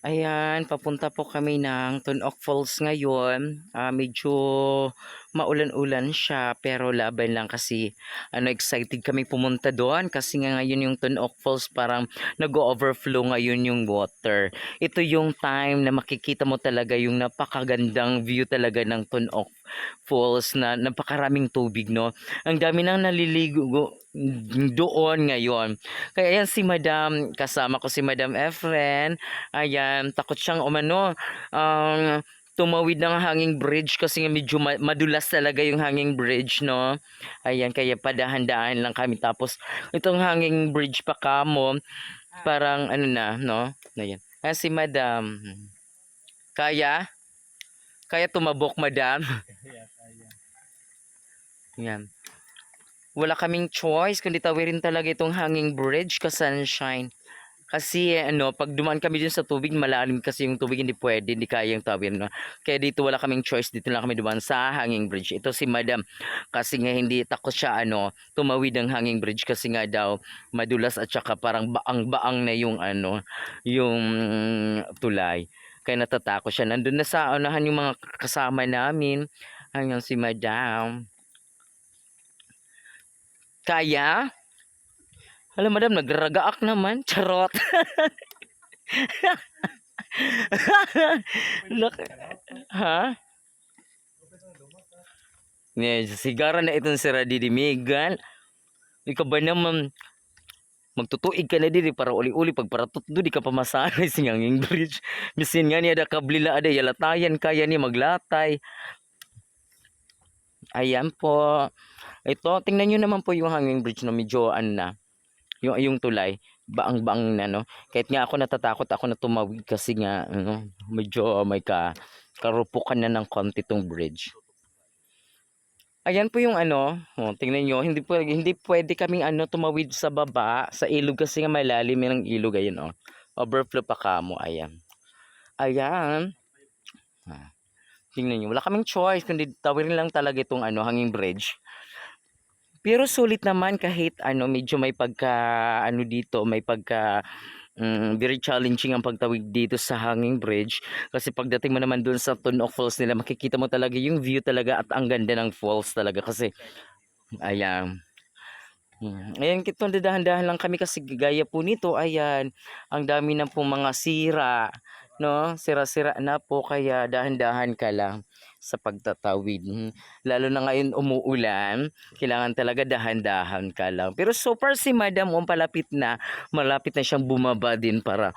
Ayan, papunta po kami ng Tunok Falls ngayon. Medyo maulan-ulan siya pero laban lang kasi excited kami pumunta doon kasi nga ngayon yung Tunok Falls parang nag-overflow ngayon yung water. Ito yung time na makikita mo talaga yung napakagandang view talaga ng Tunok Falls na napakaraming tubig, no? Ang dami nang naliligo doon ngayon. Kaya ayan si Madam, kasama ko si Madam Efren. Ayan, takot siyang umano, tumawid ng hanging bridge kasi nga medyo madulas talaga yung hanging bridge, no? Ayan, kaya padahan-daan lang kami. Tapos, itong hanging bridge pa kamo, parang ano na, no? Ayan. Si Madam. Kaya? Kaya tumabok, Madam? Yan. Wala kaming choice kundi tawirin talaga itong hanging bridge ka sunshine. Kasi pag dumaan kami dun sa tubig, malalim kasi yung tubig, hindi pwede, hindi kayang tawid, no? Kaya dito wala kaming choice, dito lang kami dumaan sa hanging bridge. Ito si Madam, kasi nga hindi takot siya, tumawid ng hanging bridge kasi nga daw madulas at saka parang baang-baang na yung yung tulay. Kaya natatakot siya. Nandun na sa unahan yung mga kasama namin. Ayun si Madam. Kaya? Alam, Madam, nagragaak naman. Charot. Ha? Sigara na itong si Radidimigan. Ikaw ba naman, magtutuig ka na diri para uli-uli pag para tutdo di ka pamasanay singanging bridge. Bisin nga niya da kablila ada yalatayan kaya ni maglatay. Ayan po. Ito, tingnan nyo naman po yung hanging bridge na medyo yung tulay, baang-baang na, no. Kahit nga ako natatakot ako na tumawid kasi nga medyo may karupukan na ng konti tong bridge. Ayan po yung tingnan nyo, hindi pwede kaming tumawid sa baba, sa ilog kasi nga malalim yung ilog, ayun, overflow pa kamo, ayan. Ayan. Tingnan nyo, wala kaming choice, kundi tawirin lang talaga itong hanging bridge. Pero sulit naman kahit medyo may pagka dito, may pagka very challenging ang pagtawid dito sa hanging bridge kasi pagdating mo naman doon sa Tunok Falls nila, makikita mo talaga yung view talaga at ang ganda ng falls talaga kasi ayan. Ayan, kitong dadahan-dahan lang kami kasi gaya po nito, ayan, ang dami na pong mga sira, no? Sira-sira na po kaya dahan-dahan ka lang sa pagtatawid. Lalo na ngayon umuulan, kailangan talaga dahan-dahan ka lang. Pero so far si Madam, malapit na siyang bumaba din para